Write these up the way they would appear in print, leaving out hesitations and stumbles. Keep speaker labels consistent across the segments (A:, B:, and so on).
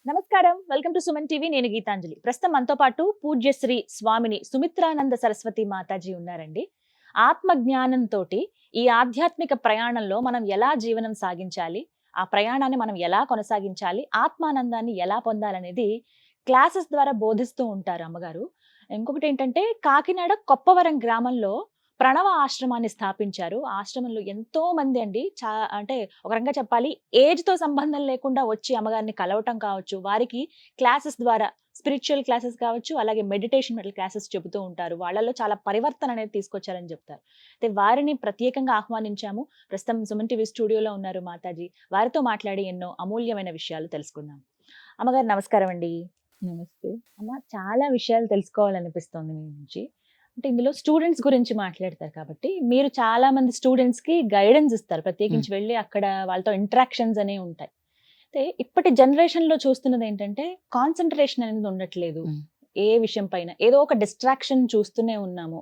A: నమస్కారం, welcome to Suman TV. నేను గీతాంజలి. ప్రస్తుతం మనతో పాటు పూజ్యశ్రీ స్వామిని సుమిత్రానంద సరస్వతి మాతాజీ ఉన్నారండి. ఆత్మ జ్ఞానంతోటి ఈ ఆధ్యాత్మిక ప్రయాణంలో మనం ఎలా జీవనం సాగించాలి, ఆ ప్రయాణాన్ని మనం ఎలా కొనసాగించాలి, ఆత్మానందాన్ని ఎలా పొందాలనేది క్లాసెస్ ద్వారా బోధిస్తూ ఉంటారు అమ్మగారు. ఇంకొకటి ఏంటంటే, కాకినాడ కొప్పవరం గ్రామంలో ప్రణవ ఆశ్రమాన్ని స్థాపించారు. ఆ ఆశ్రమంలో ఎంతో మంది అండి అంటే ఒక రకంగా చెప్పాలి, ఏజ్‌తో సంబంధం లేకుండా వచ్చి అమ్మగారిని కలవటం కావచ్చు, వారికి క్లాసెస్ ద్వారా స్పిరిచ్యువల్ క్లాసెస్ కావచ్చు, అలాగే మెడిటేషన్ క్లాసెస్ చెబుతూ ఉంటారు. వాళ్ళలో చాలా పరివర్తన అనేది తీసుకొచ్చారని చెప్తారు. అయితే వారిని ప్రత్యేకంగా ఆహ్వానించాము. ప్రస్తుతం సుమన్ టీవీ స్టూడియోలో ఉన్నారు మాతాజీ. వారితో మాట్లాడి ఎన్నో అమూల్యమైన విషయాలు తెలుసుకుందాం. అమ్మగారు నమస్కారం అండి.
B: నమస్తే.
A: అమ్మ, చాలా విషయాలు తెలుసుకోవాలనిపిస్తోంది మీ నుంచి. అంటే ఇందులో స్టూడెంట్స్ గురించి మాట్లాడతారు కాబట్టి, మీరు చాలా మంది స్టూడెంట్స్‌కి గైడెన్స్ ఇస్తారు. ప్రత్యేకించి వెళ్లి అక్కడ వాళ్ళతో ఇంటరాక్షన్స్ అనేవి ఉంటాయి. అయితే ఇప్పటి జనరేషన్‌లో చూస్తున్నది ఏంటంటే, కాన్సంట్రేషన్ అనేది ఉండట్లేదు.
B: హ్మ్.
A: ఏ విషయం పైన ఏదో ఒక డిస్ట్రాక్షన్ చూస్తూనే ఉన్నాము.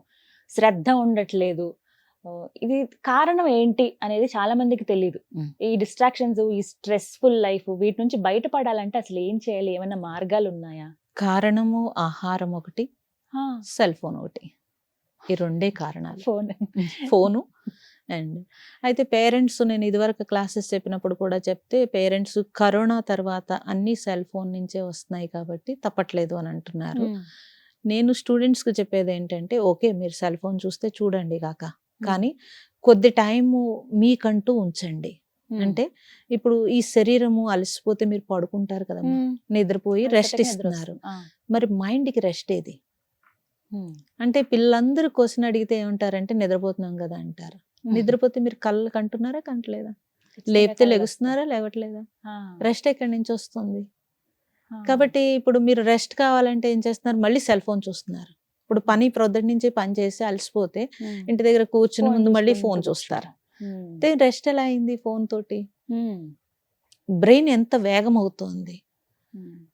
A: శ్రద్ధ ఉండట్లేదు. ఇది కారణం ఏంటి అనేది చాలా మందికి తెలీదు.
B: హ్మ్.
A: ఈ డిస్ట్రాక్షన్స్, ఈ స్ట్రెస్‌ఫుల్ లైఫ్ వీటి నుంచి బయటపడాలంటే అసలు ఏం చేయాలి? ఏమైనా మార్గాలు ఉన్నాయా?
B: కారణము ఆహారం ఒకటి,
A: ఆ!
B: సెల్ ఫోన్ ఒకటి. ఈ రెండే కారణాలు.
A: ఫోన్.
B: ఫోను అండ్ అయితే పేరెంట్స్, నేను ఇదివరకు క్లాసెస్ చెప్పినప్పుడు కూడా చెప్తే, పేరెంట్స్ కరోనా తర్వాత అన్నీ సెల్ ఫోన్ నుంచే వస్తున్నాయి కాబట్టి తప్పట్లేదు అని అంటున్నారు.
A: హ్మ్.
B: నేను స్టూడెంట్స్‌కి చెప్పేది ఏంటంటే, ఓకే, మీరు సెల్ ఫోన్ చూస్తే చూడండి కాక, కానీ కొద్ది టైము మీకంటూ ఉంచండి. అంటే ఇప్పుడు ఈ శరీరము అలసిపోతే మీరు పడుకుంటారు కదమ్మా, నిద్రపోయి రెస్ట్ ఇస్తున్నారు. మరి మైండ్‌కి రెస్ట్ ఏది? అంటే పిల్లలందరూ క్వశ్చన్ అడిగితే ఏమంటారంటే, నిద్రపోతున్నాం కదా అంటారు. నిద్రపోతే మీరు కళ్ళు కంటున్నారా, కంటలేదా? లేపితే లెగుస్తున్నారా, లేవట్లేదా? రెస్ట్ ఎక్కడి నుంచి వస్తుంది? కాబట్టి ఇప్పుడు మీరు రెస్ట్ కావాలంటే ఏం చేస్తున్నారు? మళ్ళీ సెల్ ఫోన్ చూస్తున్నారు. ఇప్పుడు ప్రొద్దుటి నుంచి పని చేసి అలసిపోతే ఇంటి దగ్గర కూర్చుని ముందు మళ్ళీ ఫోన్ చూస్తారు. రెస్ట్ ఎలా అయింది ఫోన్ తోటి? బ్రెయిన్ ఎంత వేగం అవుతోంది.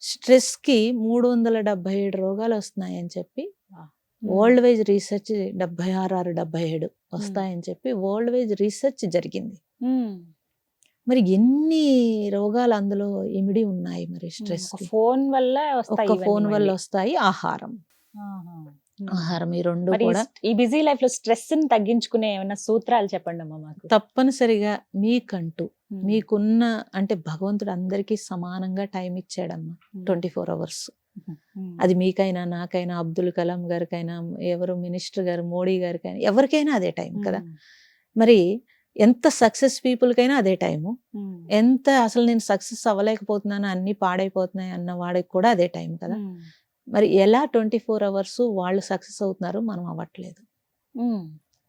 B: స్ట్రెస్ కి 377 రోగాలు వస్తున్నాయని చెప్పి వరల్డ్ వైజ్ రీసెర్చ్ 76, 77 వస్తాయని చెప్పి వరల్డ్ వైజ్ రీసెర్చ్ జరిగింది. మరి ఎన్ని రోగాలు అందులో ఇమిడి ఉన్నాయి. మరి స్ట్రెస్
A: ఫోన్ వల్ల
B: ఒక్క ఫోన్ వల్ల వస్తాయి. ఆహారం ఈ రెండు కూడా.
A: ఈ బిజీ లైఫ్ లో స్ట్రెస్ ని తగ్గించుకునే ఏమైనా సూత్రాలు చెప్పండి అమ్మా మాకు.
B: తప్పనిసరిగా మీకంటూ మీకున్న, అంటే భగవంతుడు అందరికీ సమానంగా టైం ఇచ్చాడమ్మా, 24 hours. అది మీకైనా, నాకైనా, అబ్దుల్ కలాం గారికైనా, ఎవరు మినిస్టర్ గారు, మోడీ గారికైనా, ఎవరికైనా అదే టైం కదా. మరి ఎంత సక్సెస్ పీపుల్కైనా అదే టైము. ఎంత అసలు నేను సక్సెస్ అవ్వలేకపోతున్నాను, అన్ని పాడైపోతున్నాయి అన్న వాడికి కూడా అదే టైం కదా. మరి ఎలా 24 hours వాళ్ళు సక్సెస్ అవుతున్నారు, మనం అవ్వట్లేదు.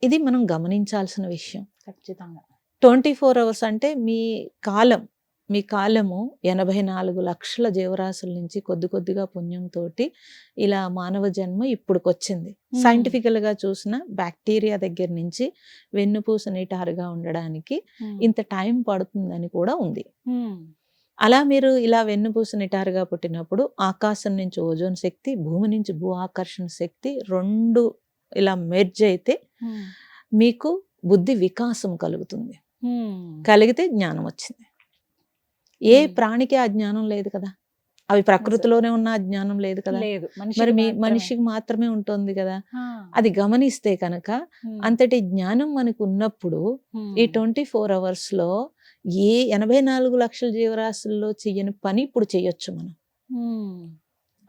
B: ఇది మనం గమనించాల్సిన విషయం.
A: ఖచ్చితంగా
B: 24 hours అంటే మీ కాలము 84 లక్షల జీవరాశుల నుంచి కొద్ది కొద్దిగా పుణ్యంతో ఇలా మానవ జన్మ ఇప్పుడుకొచ్చింది. సైంటిఫికల్గా చూసిన బ్యాక్టీరియా దగ్గర నుంచి వెన్నుపూస నిటారుగా ఉండడానికి ఇంత టైం పడుతుందని కూడా ఉంది. అలా మీరు ఇలా వెన్నుపూస నిటారుగా పుట్టినప్పుడు ఆకాశం నుంచి ఓజోన్ శక్తి, భూమి నుంచి భూ ఆకర్షణ శక్తి రెండు ఇలా మెర్జ్ అయితే మీకు బుద్ధి వికాసం కలుగుతుంది. కలిగితే జ్ఞానం వచ్చింది. ఏ ప్రాణికి ఆ జ్ఞానం లేదు కదా. అవి ప్రకృతిలోనే ఉన్న జ్ఞానం లేదు కదా. మరి మనిషికి మాత్రమే ఉంటుంది కదా. అది గమనిస్తే కనుక అంతటి జ్ఞానం మనకు ఉన్నప్పుడు ఈ 24 hours లో ఏ 84 లక్షల జీవరాశుల్లో చెయ్యని పని ఇప్పుడు చెయ్యొచ్చు మనం.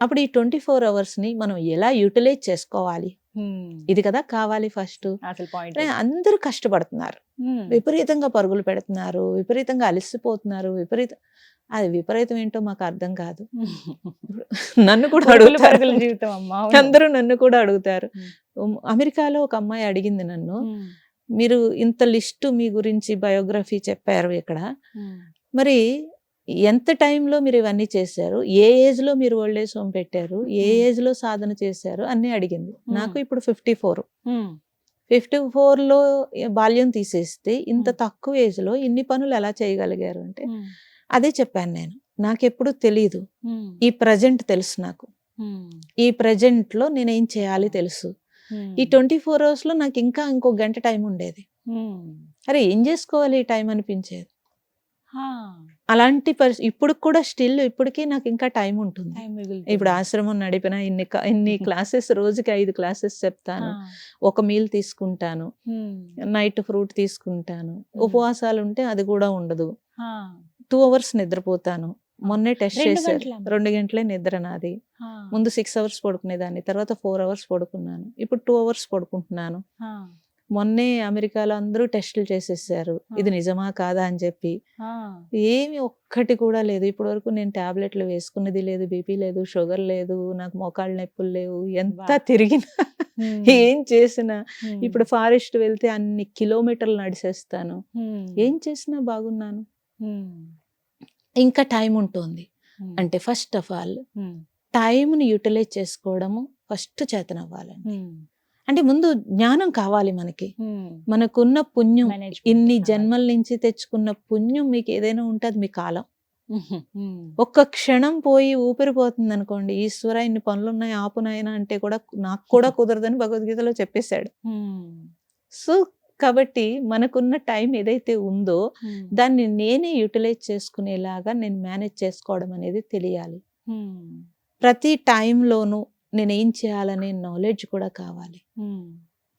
B: అప్పుడు ఈ 24 hours ని మనం ఎలా యూటిలైజ్ చేసుకోవాలి, ఇది కదా కావాలి ఫస్ట్. అందరూ కష్టపడుతున్నారు, విపరీతంగా పరుగులు పెడుతున్నారు, విపరీతంగా అలసిపోతున్నారు, అది విపరీతం ఏంటో మాకు అర్థం కాదు. నన్ను కూడా అడుగుతారు, అందరూ నన్ను కూడా అడుగుతారు. అమెరికాలో ఒక అమ్మాయి అడిగింది నన్ను, మీరు ఇంత లిస్టు మీ గురించి బయోగ్రఫీ చెప్పారు ఇక్కడ, మరి ఎంత టైంలో మీరు ఇవన్నీ చేశారు, ఏ ఏజ్ లో మీరు ఓల్డ్ ఏజ్ హోమ్ పెట్టారు, ఏ ఏజ్ లో సాధన చేశారు అన్నీ అడిగింది. నాకు ఇప్పుడు 54లో బాల్యం తీసేస్తే ఇంత తక్కువ ఏజ్ లో ఇన్ని పనులు ఎలా చేయగలిగారు అంటే, అదే చెప్పాను నేను. నాకెప్పుడు తెలీదు, ఈ ప్రజెంట్ తెలుసు నాకు. ఈ ప్రజెంట్ లో నేనేం చేయాలి తెలుసు. ఈ 24 hours లో నాకు ఇంకా ఇంకో గంట టైం ఉండేది. అరే ఏం చేసుకోవాలి ఈ టైం అనిపించేది. అలాంటి ఇప్పుడు కూడా స్టిల్ ఇప్పటికీ నాకు ఇంకా టైం ఉంటుంది. ఇప్పుడు ఆశ్రమం నడిపిన ఇన్ని క్లాసెస్, రోజుకి 5 క్లాసెస్ చెప్తాను, ఒక మీల్ తీసుకుంటాను, నైట్ ఫ్రూట్ తీసుకుంటాను, ఉపవాసాలు ఉంటే అది కూడా ఉండదు, 2 అవర్స్ నిద్రపోతాను. మొన్నే టెస్ట్
A: 2
B: చేశారు,
A: గంటలా?
B: 2 గంటలే నిద్ర నాది. ముందు 6 అవర్స్ పడుకునేదాన్ని, తర్వాత 4 అవర్స్ పడుకున్నాను, ఇప్పుడు 2 అవర్స్ పడుకుంటున్నాను. మొన్నే అమెరికాలో అందరూ టెస్టులు చేసేసారు, ఇది నిజమా కాదా అని చెప్పి. ఏమి ఒక్కటి కూడా లేదు ఇప్పటి వరకు. నేను టాబ్లెట్లు వేసుకున్నది లేదు, బీపీ లేదు, షుగర్ లేదు, నాకు మోకాళ్ళ నొప్పులు లేవు. ఎంత తిరిగినా ఏం చేసినా, ఇప్పుడు ఫారెస్ట్ వెళ్తే అన్ని కిలోమీటర్లు నడిచేస్తాను, ఏం చేసినా బాగున్నాను. ఇంకా టైం ఉంటుంది అంటే ఫస్ట్ ఆఫ్ ఆల్ టైంని యూటిలైజ్ చేసుకోవడము ఫస్ట్ చేతనవ్వాలండి. అంటే ముందు జ్ఞానం కావాలి మనకి, మనకున్న పుణ్యం, ఇన్ని జన్మల నుంచి తెచ్చుకున్న పుణ్యం మీకు ఏదైనా ఉంటే అది మీ కాలం. ఒక్క క్షణం పోయి ఊపిరిపోతుంది అనుకోండి, ఈశ్వర ఇన్ని పనులున్నాయి ఆపునాయన అంటే కూడా నాకు కూడా కుదరదని భగవద్గీతలో చెప్పేశాడు. సో కాబట్టి మనకున్న టైం ఏదైతే ఉందో దాన్ని నేనే యూటిలైజ్ చేసుకునేలాగా నేను మేనేజ్ చేసుకోవడం అనేది తెలియాలి. ప్రతి టైంలోనూ నేను ఏం చేయాలనే నాలెడ్జ్ కూడా కావాలి.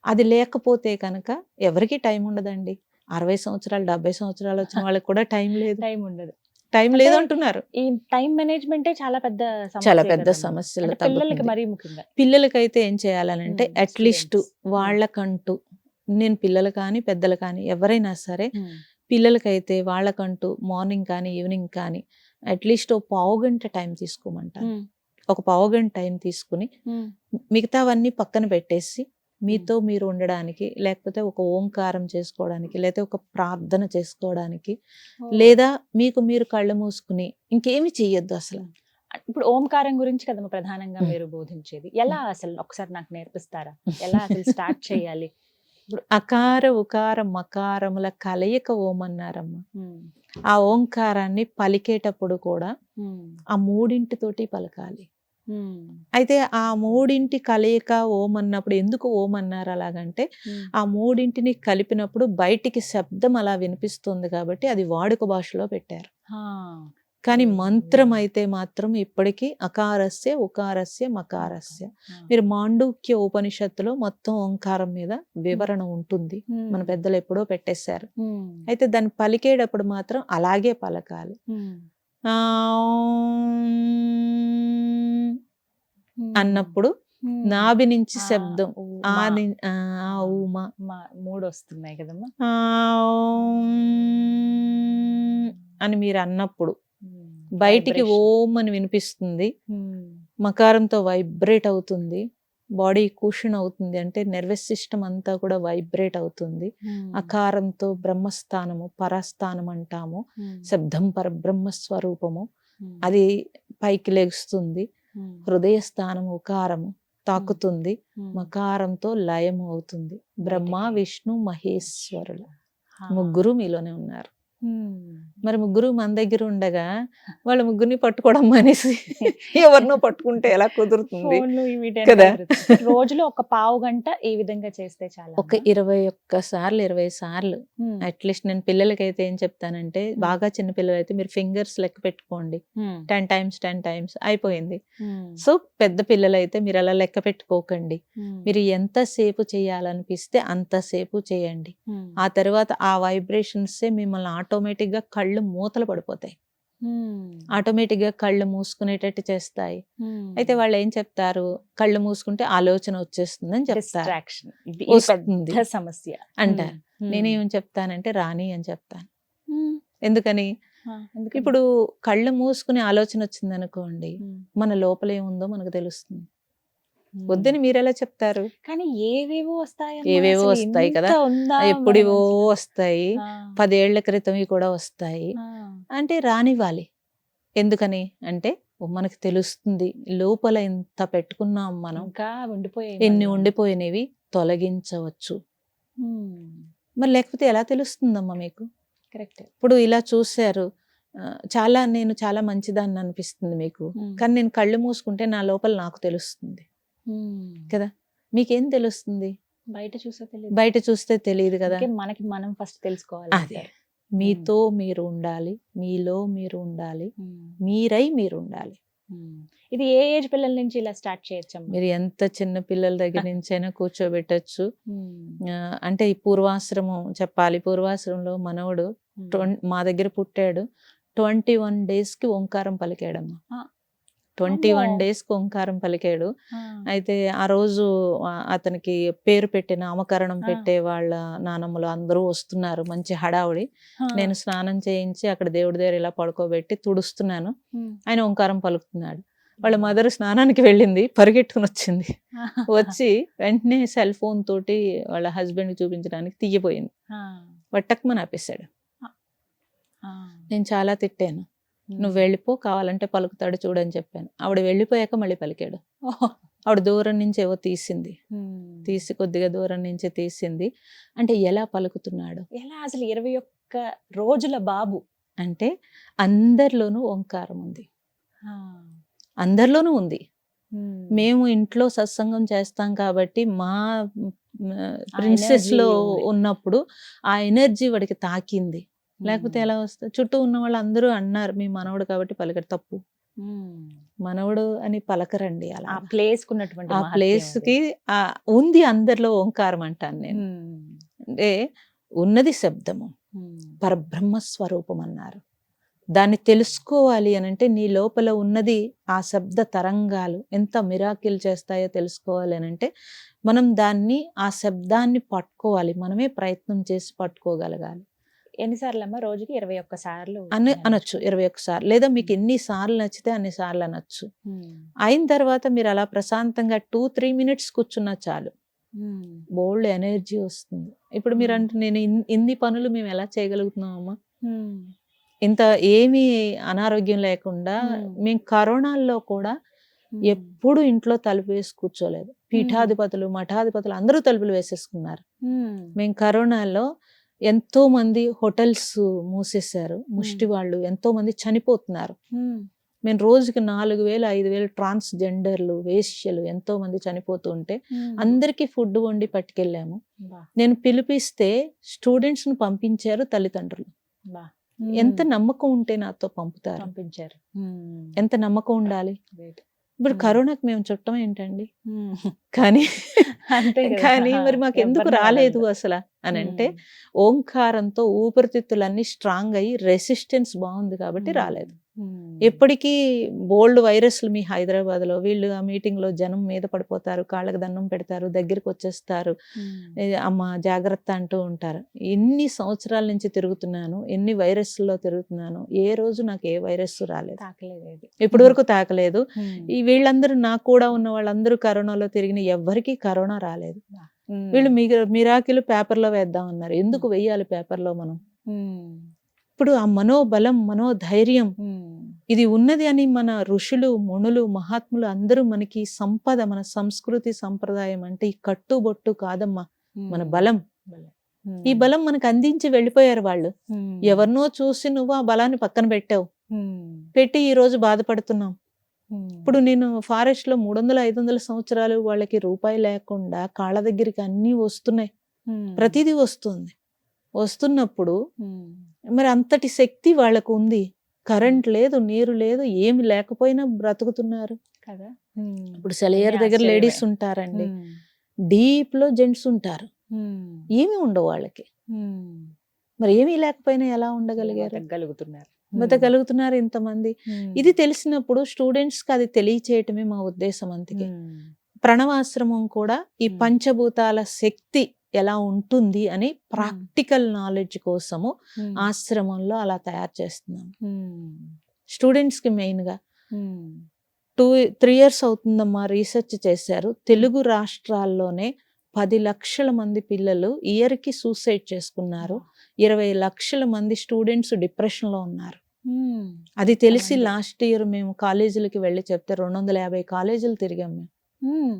B: అది లేకపోతే కనుక ఎవరికి టైం ఉండదండి. 60 సంవత్సరాలు 70 సంవత్సరాలు వచ్చిన వాళ్ళకి కూడా టైం లేదు, టైం లేదు అంటున్నారు.
A: ఈ టైం మేనేజ్మెంటే చాలా పెద్ద
B: సమస్యలు.
A: పిల్లలకి మరీ ముఖ్యంగా,
B: పిల్లలకైతే ఏం చేయాలనంటే అట్లీస్ట్ వాళ్ళకంటూ, నేను పిల్లలు కానీ పెద్దలు కానీ ఎవరైనా సరే, పిల్లలకైతే వాళ్ళకంటూ మార్నింగ్ కానీ ఈవినింగ్ కానీ అట్లీస్ట్ 1/2 గంట టైం తీసుకోమంటాను. ఒక 1/2 గంట టైం తీసుకుని మిగతావన్నీ పక్కన పెట్టేసి మీతో మీరు ఉండడానికి, లేకపోతే ఒక ఓంకారం చేసుకోవడానికి, లేదా ఒక ప్రార్థన చేసుకోవడానికి, లేదా మీకు మీరు కళ్ళు మూసుకుని ఇంకేమి చెయ్యొద్దు అసలు.
A: ఇప్పుడు ఓంకారం గురించి కదమ్మా ప్రధానంగా మీరు బోధించేది. ఎలా అసలు ఒకసారి నాకు నేర్పిస్తారా? ఎలా అసలు స్టార్ట్ చేయాలి?
B: ఇప్పుడు అకార ఉకార మకారముల కలయిక ఓం అన్నారమ్మా. ఆ ఓంకారాన్ని పలికేటప్పుడు కూడా ఆ 3 పలకాలి. అయితే ఆ 3 కలయిక ఓం అన్నప్పుడు ఎందుకు ఓం అన్నారు అలాగంటే, ఆ 3 కలిపినప్పుడు బయటికి శబ్దం అలా వినిపిస్తుంది కాబట్టి అది వాడుక భాషలో పెట్టారు. కానీ మంత్రం అయితే మాత్రం ఇప్పటికీ అకారస్య ఉకారస్య మకారస్య. మీరు మాండూక్య ఉపనిషత్తులో మొత్తం ఓంకారం మీద వివరణ ఉంటుంది, మన పెద్దలు ఎప్పుడో పెట్టేశారు. అయితే దాన్ని పలికేటప్పుడు మాత్రం అలాగే పలకాలి. అన్నప్పుడు నాభి నుంచి శబ్దం
A: మూడు వస్తున్నాయి కదమ్మా
B: అని మీరు అన్నప్పుడు బయటికి ఓం అని వినిపిస్తుంది, మకారంతో వైబ్రేట్ అవుతుంది, బాడీ కూషన్ అవుతుంది, అంటే నర్వస్ సిస్టమ్ అంతా కూడా వైబ్రేట్ అవుతుంది. అకారంతో బ్రహ్మస్థానము పరస్థానం అంటాము, శబ్దం పరబ్రహ్మ స్వరూపము, అది పైకి లెగుస్తుంది. హృదయ స్థానం ఉకారము తాకుతుంది, మకారంతో లయము అవుతుంది. బ్రహ్మ విష్ణు మహేశ్వరులు 3 మీలోనే ఉన్నారు. మరి 3 మన దగ్గర ఉండగా వాళ్ళ 3 పట్టుకోవడం అనేసి ఎవరినో పట్టుకుంటే ఎలా కుదురుతుంది కదా.
A: రోజులో ఒక 1/2 గంట ఈ విధంగా చేస్తే చాలా,
B: ఒక 21 సార్లు 20 సార్లు అట్లీస్ట్. నేను పిల్లలకైతే ఏం చెప్తానంటే, బాగా చిన్న పిల్లలు అయితే మీరు ఫింగర్స్ లెక్క పెట్టుకోండి, 10 times అయిపోయింది. సో పెద్ద పిల్లలైతే మీరు అలా లెక్క పెట్టుకోకండి, మీరు ఎంతసేపు చేయాలనిపిస్తే అంతసేపు చేయండి. ఆ తర్వాత ఆ వైబ్రేషన్సే మిమ్మల్ని ఆటోమేటిక్ గా కళ్ళు మూతలు పడిపోతాయి, ఆటోమేటిక్ గా కళ్ళు మూసుకునేటట్టు చేస్తాయి. అయితే వాళ్ళు ఏం చెప్తారు, కళ్ళు మూసుకుంటే ఆలోచన వచ్చేస్తుంది అని చెప్తారు,
A: సమస్య
B: అంటారు. నేనేం చెప్తానంటే రాని అని చెప్తాను. ఎందుకని, ఇప్పుడు కళ్ళు మూసుకుని ఆలోచన వచ్చింది అనుకోండి, మన లోపల ఏముందో మనకు తెలుస్తుంది. వద్దని మీరెలా చెప్తారు?
A: కానీ ఏవేవో
B: వస్తాయి కదా, ఎప్పుడివో వస్తాయి, 10 ఏళ్ల క్రితంవి కూడా వస్తాయి. అంటే రానివ్వాలి. ఎందుకని అంటే మనకు తెలుస్తుంది లోపల ఎంత పెట్టుకున్నాం మనం, ఎన్ని ఉండిపోయినవి తొలగించవచ్చు. మరి లేకపోతే ఎలా తెలుస్తుందమ్మా మీకు?
A: కరెక్ట్.
B: ఇప్పుడు ఇలా చూశారు, నేను చాలా మంచిదాన్ని అనిపిస్తుంది మీకు, కానీ నేను కళ్ళు మూసుకుంటే నా లోపల నాకు తెలుస్తుంది కదా. మీకేం తెలుస్తుంది?
A: బయట చూస్తే తెలియదు
B: కదా.
A: మనకి మనం ఫస్ట్ తెలుసుకోవాలి.
B: అదే మీతో మీరు ఉండాలి, మీలో మీరు ఉండాలి, మీరై మీరు ఉండాలి.
A: ఇది ఏ ఏజ్ పిల్లల నుంచి ఇలా స్టార్ట్ చేయొచ్చమ్మా?
B: మీరు ఎంత చిన్న పిల్లల దగ్గర నుంచైనా కూర్చోబెట్టచ్చు. అంటే ఈ పూర్వాశ్రమం చెప్పాలి. పూర్వాశ్రమంలో మనవడు మా దగ్గర పుట్టాడు. 21 daysకి ఓంకారం పలికాడమ్మా. 21 daysకి ఓంకారం పలికాడు. అయితే ఆ రోజు అతనికి పేరు పెట్టి నామకరణం పెట్టే వాళ్ళ నానమ్మలు అందరూ వస్తున్నారు. మంచి హడావుడి. నేను స్నానం చేయించి అక్కడ దేవుడి దగ్గర ఇలా పడుకోబెట్టి తుడుస్తున్నాను. ఆయన ఓంకారం పలుకుతున్నాడు. వాళ్ళ మదర్ స్నానానికి వెళ్ళింది, పరిగెట్టుకుని వచ్చింది. వచ్చి వెంటనే సెల్ ఫోన్ తోటి వాళ్ళ హస్బెండ్ చూపించడానికి తీయపోయింది. వట్టక్మని ఆపేశాడు. నేను చాలా తిట్టాను. నువ్వు వెళ్ళిపో, కావాలంటే పలుకుతాడు చూడని చెప్పాను. ఆవిడ వెళ్ళిపోయాక మళ్ళీ పలికాడు. ఆవిడ దూరం నుంచి ఏవో తీసింది, తీసి కొద్దిగా దూరం నుంచి తీసింది. అంటే ఎలా పలుకుతున్నాడు,
A: ఎలా అసలు 21 రోజుల బాబు
B: అంటే అందరిలోనూ ఓంకారం ఉంది, అందరిలోనూ ఉంది. మేము ఇంట్లో సత్సంగం చేస్తాం కాబట్టి మా ప్రిన్సెస్ లో ఉన్నప్పుడు ఆ ఎనర్జీ వాడికి తాకింది. లేకపోతే ఎలా వస్తుంది? చుట్టూ ఉన్న వాళ్ళు అందరూ అన్నారు మీ మనవడు కాబట్టి పలకరు. తప్పు, మనవడు అని పలకరండి. అలా
A: ఆ ప్లేస్ కున్నటువంటి
B: ఆ ప్లేస్ కి ఉంది అందరిలో ఓంకారం అంటాను నేను. అంటే ఉన్నది శబ్దము, పరబ్రహ్మ స్వరూపం అన్నారు. దాన్ని తెలుసుకోవాలి అని అంటే నీ లోపల ఉన్నది ఆ శబ్ద తరంగాలు ఎంత మిరాకిల్ చేస్తాయో తెలుసుకోవాలి అని అంటే మనం దాన్ని ఆ శబ్దాన్ని పట్టుకోవాలి. మనమే ప్రయత్నం చేసి పట్టుకోగలగాలి.
A: ఎన్నిసార్లు అమ్మా? రోజుకి 21 సార్లు
B: అనొచ్చు. 21 సార్లు, లేదా మీకు ఎన్ని సార్లు నచ్చితే అన్ని సార్లు అనొచ్చు. అయిన తర్వాత మీరు అలా ప్రశాంతంగా 2-3 minutes కూర్చున్నా చాలు, బోల్డ్ ఎనర్జీ వస్తుంది. ఇప్పుడు మీరు అంటే నేను ఇన్ని పనులు మేము ఎలా చేయగలుగుతున్నామమ్మా? ఇంత ఏమీ అనారోగ్యం లేకుండా మేము కరోనాల్లో కూడా ఎప్పుడు ఇంట్లో తలుపు వేసి కూర్చోలేదు. పీఠాధిపతులు, మఠాధిపతులు అందరూ తలుపులు వేసేసుకున్నారు. మేము కరోనాలో ఎంతో మంది హోటల్స్ మూసేశారు, ముష్టి వాళ్ళు ఎంతో మంది చనిపోతున్నారు. మేము రోజుకి 4,000-5,000 ట్రాన్స్జెండర్లు, వేశ్యలు ఎంతో మంది చనిపోతూ ఉంటే అందరికీ ఫుడ్ వండి పట్టుకెళ్ళాము. నేను పిలిపిస్తే స్టూడెంట్స్ ను పంపించారు తల్లిదండ్రులు. ఎంత నమ్మకం ఉంటే నాతో పంపించారు. ఎంత నమ్మకం ఉండాలి. ఇప్పుడు కరోనాకి మేము చుట్టం ఏంటండి? కానీ మరి మాకు ఎందుకు రాలేదు అసలు అని అంటే ఓంకారంతో ఊపిరితిత్తులన్నీ స్ట్రాంగ్ అయ్యి రెసిస్టెన్స్ బాగుంది కాబట్టి రాలేదు. ఎప్పటికీ బోల్డ్ వైరస్లు మీ హైదరాబాద్ లో వీళ్ళు ఆ మీటింగ్ లో జనం మీద పడిపోతారు, కాళ్ళకి దండం పెడతారు, దగ్గరికి వచ్చేస్తారు, అమ్మ జాగ్రత్త అంటూ ఉంటారు. ఎన్ని సంవత్సరాల నుంచి తిరుగుతున్నాను, ఎన్ని వైరస్లో తిరుగుతున్నాను, ఏ రోజు నాకు ఏ వైరస్ రాలేదు, ఇప్పటి వరకు తాకలేదు. ఈ వీళ్ళందరూ నాకు కూడా ఉన్న వాళ్ళందరూ కరోనాలో తిరిగిన ఎవ్వరికీ కరోనా రాలేదు. వీళ్ళు మిరాకిల్ పేపర్లో వేద్దామన్నారు. ఎందుకు వెయ్యాలి పేపర్లో మనం? ఇప్పుడు ఆ మనోబలం, మనోధైర్యం ఇది ఉన్నది అని మన ఋషులు, మునులు, మహాత్ములు అందరూ మనకి సంపద, మన సంస్కృతి సంప్రదాయం అంటే ఈ కట్టుబొట్టు కాదమ్మా, మన బలం. ఈ బలం మనకు అందించి వెళ్ళిపోయారు వాళ్ళు. ఎవరినో చూసి నువ్వు ఆ బలాన్ని పక్కన పెట్టావు, పెట్టి ఈ రోజు బాధపడుతున్నాం. ఇప్పుడు నేను ఫారెస్ట్ లో 300-500 సంవత్సరాలు వాళ్ళకి రూపాయి లేకుండా కాళ్ళ దగ్గరికి అన్నీ వస్తున్నాయి, ప్రతిదీ వస్తున్నప్పుడు మరి అంతటి శక్తి వాళ్ళకు ఉంది. కరెంట్ లేదు, నీరు లేదు, ఏమి లేకపోయినా బ్రతుకుతున్నారు కదా. ఇప్పుడు సెలయర్ దగ్గర లేడీస్ ఉంటారండి, డీప్ లో జెంట్స్ ఉంటారు, ఏమి ఉండవు వాళ్ళకి. మరి ఏమీ లేకపోయినా ఎలా ఉండగలిగారు? బతకగలుగుతున్నారు ఇంతమంది. ఇది తెలిసినప్పుడు స్టూడెంట్స్ కి అది తెలియచేయటమే మా ఉద్దేశం. అందుకే ప్రణవాశ్రమం కూడా ఈ పంచభూతాల శక్తి ఎలా ఉంటుంది అని ప్రాక్టికల్ నాలెడ్జ్ కోసము ఆశ్రమంలో అలా తయారు చేస్తున్నాం. స్టూడెంట్స్ కి మెయిన్ గా 2-3 years అవుతుందమ్మా రీసెర్చ్ చేశారు. తెలుగు రాష్ట్రాల్లోనే 10 లక్షల మంది పిల్లలు ఇయర్ కి సూసైడ్ చేసుకున్నారు. 20 లక్షల మంది స్టూడెంట్స్ డిప్రెషన్ లో ఉన్నారు. అది తెలిసి లాస్ట్ ఇయర్ మేము కాలేజీలకి వెళ్ళి చెప్తే 250 కాలేజీలు తిరిగాం. మేము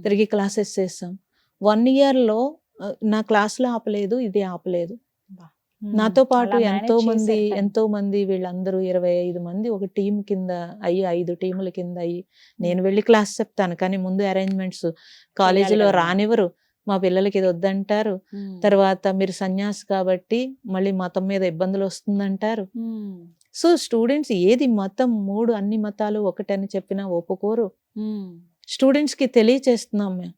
B: తిరిగి క్లాసెస్ చేసాం. 1 year లో నా క్లాసులో ఆపలేదు, ఇది ఆపలేదు. నాతో పాటు ఎంతో మంది వీళ్ళందరూ 25 మంది ఒక టీం కింద అయ్యి 5 టీముల కింద అయ్యి నేను వెళ్ళి క్లాస్ చెప్తాను. కానీ ముందు అరేంజ్మెంట్స్ కాలేజీలో రానివ్వరు. మా పిల్లలకి ఇది వద్దంటారు. తర్వాత మీరు సన్యాసి కాబట్టి మళ్ళీ మతం మీద ఇబ్బందులు వస్తుందంటారు. సో స్టూడెంట్స్ ఏది మతం 3 అన్ని మతాలు ఒకటని చెప్పినా ఒప్పుకోరు. స్టూడెంట్స్ కి తెలియచేస్తున్నాం మేము,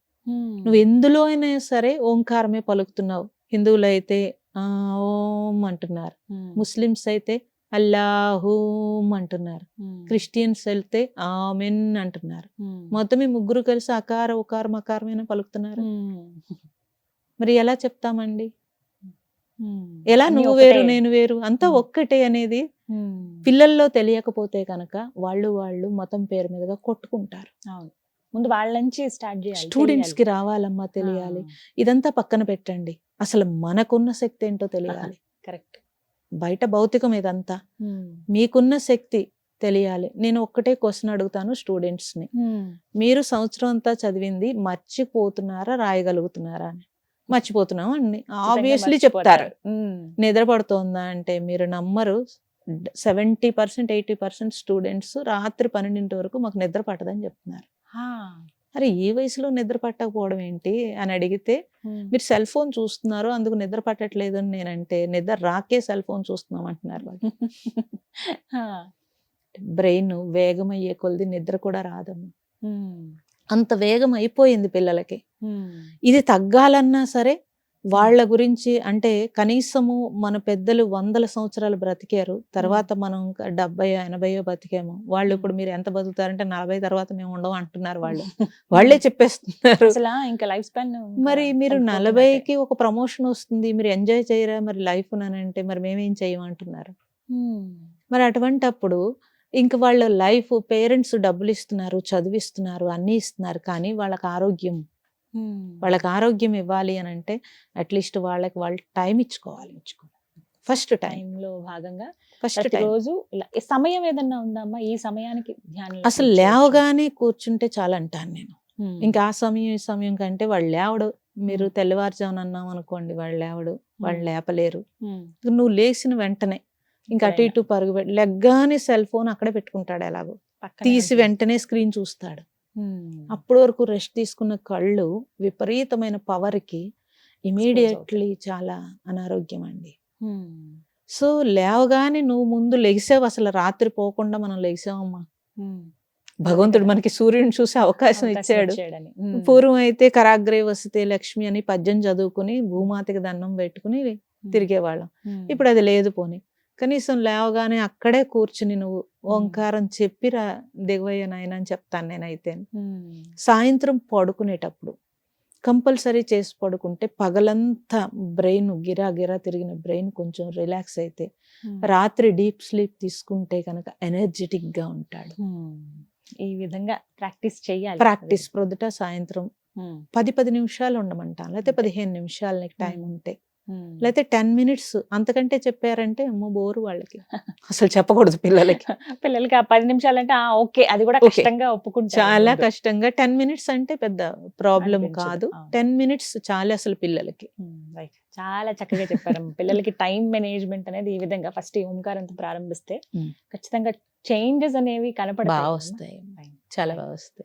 B: నువ్వు ఎందులో అయినా సరే ఓంకారమే పలుకుతున్నావు. హిందువులు అయితే ఓం అంటున్నారు, ముస్లిమ్స్ అయితే అల్లాహూమ్ అంటున్నారు, క్రిస్టియన్స్ వెళ్తే ఆమెన్ అంటున్నారు. మొత్తం ఈ ముగ్గురు కలిసి అకార ఉకారం అకారమైన పలుకుతున్నారు. మరి ఎలా చెప్తామండి? ఎలా
A: అన్నీ
B: నువ్వు వేరు
A: ఒకటే.
B: నేను వేరు అంతా ఒక్కటే అనేది పిల్లల్లో తెలియకపోతే కనుక వాళ్ళు మతం పేరు మీదుగా కొట్టుకుంటారు.
A: అవును, ముందు వాళ్ళ నుంచి స్టార్ట్ చేయాలి.
B: స్టూడెంట్స్ కి రావాలమ్మా తెలియాలి. ఇదంతా పక్కన పెట్టండి, అసలు మనకున్న శక్తి ఏంటో తెలియాలి.
A: కరెక్ట్.
B: బయట భౌతికం ఇదంతా, మీకున్న శక్తి తెలియాలి. నేను ఒక్కటే క్వశ్చన్ అడుగుతాను స్టూడెంట్స్ ని, మీరు సంవత్సరం అంతా చదివింది మర్చిపోతున్నారా రాయగలుగుతున్నారా అని. మర్చిపోతున్నాం అండి ఆబ్వియస్లీ చెప్తారు. నిద్ర పడుతోందా అంటే మీరు నమ్మరు, 70% 80% స్టూడెంట్స్ రాత్రి 12 వరకు మాకు నిద్ర పట్టదని చెప్తున్నారు. అరే ఈ వయసులో నిద్ర పట్టకపోవడం ఏంటి అని అడిగితే, మీరు సెల్ ఫోన్ చూస్తున్నారు అందుకు నిద్ర పట్టట్లేదు అని నేనంటే, నిద్ర రాకే సెల్ ఫోన్ చూస్తున్నాం అంటున్నారు వాళ్ళు. బ్రెయిన్ వేగం అయ్యే కొలది నిద్ర కూడా రాదమ్మా. అంత వేగం అయిపోయింది పిల్లలకి. ఇది తగ్గాలన్నా సరే వాళ్ళ గురించి అంటే కనీసము మన పెద్దలు 100 సంవత్సరాలు బ్రతికారు, తర్వాత మనం 70 80 బతికాము. వాళ్ళు ఇప్పుడు మీరు ఎంత బతుకుతారంటే 40 తర్వాత మేము ఉండవు అంటున్నారు వాళ్ళు. వాళ్ళే చెప్పేస్తున్నారు.
A: అసలు ఇంకా లైఫ్ స్పాన్.
B: మరి మీరు 40కి ఒక ప్రమోషన్ వస్తుంది, మీరు ఎంజాయ్ చేయరా మరి లైఫ్ అని అంటే మరి మేమేం చేయమంటున్నారు. మరి అటువంటప్పుడు ఇంక వాళ్ళ లైఫ్, పేరెంట్స్ డబ్బులు ఇస్తున్నారు, చదివిస్తున్నారు, అన్నీ ఇస్తున్నారు, కానీ వాళ్ళకి ఆరోగ్యం ఇవ్వాలి అని అంటే అట్లీస్ట్ వాళ్ళకి వాళ్ళు టైం ఇచ్చుకోవాలి. ఫస్ట్
A: టైంలో భాగంగా
B: ఫస్ట్
A: రోజు ఇలా సమయం ఏదన్నా ఉందమ్మా ఈ సమయానికి ధ్యానం?
B: అసలు లేవగానే కూర్చుంటే చాలా అంటాను నేను. ఇంకా ఆ సమయం ఈ సమయం కంటే వాళ్ళు లేవడు. మీరు తెల్లవారుజామున అన్నాం అనుకోండి, వాళ్ళు లేవడు, వాళ్ళు లేపలేరు. నువ్వు లేచిన వెంటనే ఇంకా అటు ఇటు పరుగు లెగ్గానే సెల్ ఫోన్ అక్కడే పెట్టుకుంటాడు, ఎలాగో తీసి వెంటనే స్క్రీన్ చూస్తాడు. అప్పటి వరకు రెస్ట్ తీసుకున్న కళ్ళు విపరీతమైన పవర్కి ఇమీడియట్లీ చాలా అనారోగ్యం అండి. సో లేవగానే నువ్వు ముందు లెగిసావు, అసలు రాత్రి పోకుండా మనం లెగిసావమ్మా. భగవంతుడు మనకి సూర్యుని చూసే అవకాశం ఇచ్చాడు. పూర్వం అయితే కరాగ్రే వసితే లక్ష్మి అని పద్యం చదువుకుని భూమాతకి దండం పెట్టుకుని తిరిగేవాళ్ళం. ఇప్పుడు అది లేదు. పోనీ కనీసం లేవగానే అక్కడే కూర్చుని నువ్వు ఓంకారం చెప్పిరా దిగవయ్య నాయన అని చెప్తాను నేనైతే. సాయంత్రం పడుకునేటప్పుడు కంపల్సరీ చేసి పడుకుంటే పగలంతా బ్రెయిన్ గిరా గిరా తిరిగిన బ్రెయిన్ కొంచెం రిలాక్స్ అయితే రాత్రి డీప్ స్లీప్ తీసుకుంటే కనుక ఎనర్జెటిక్ గా ఉంటాడు.
A: ఈ విధంగా ప్రాక్టీస్ చేయాలి.
B: ప్రాక్టీస్ ప్రొద్దుట సాయంత్రం 10 నిమిషాలు ఉండమంటాను, లేకపోతే 15 నిమిషాలు నీకు టైం ఉంటే, లేకపోతే 10 minutes. అంతకంటే చెప్పారంటే అమ్మో బోరు వాళ్ళకి, అసలు చెప్పకూడదు పిల్లలకి.
A: ఆ 10 నిమిషాలు అంటే ఓకే, అది కూడా కష్టంగా ఒప్పుకుంటారు.
B: చాలా కష్టంగా. 10 minutes అంటే పెద్ద ప్రాబ్లం కాదు. 10 minutes చాలా అసలు పిల్లలకి.
A: చాలా చక్కగా చెప్పారు. పిల్లలకి టైం మేనేజ్మెంట్ అనేది ఈ విధంగా ఫస్ట్ ఓంకారంతో ప్రారంభిస్తే ఖచ్చితంగా చేంజెస్ అనేవి కనపడతాయి.
B: బాగా వస్తాయి, చాలా బాగా వస్తాయి.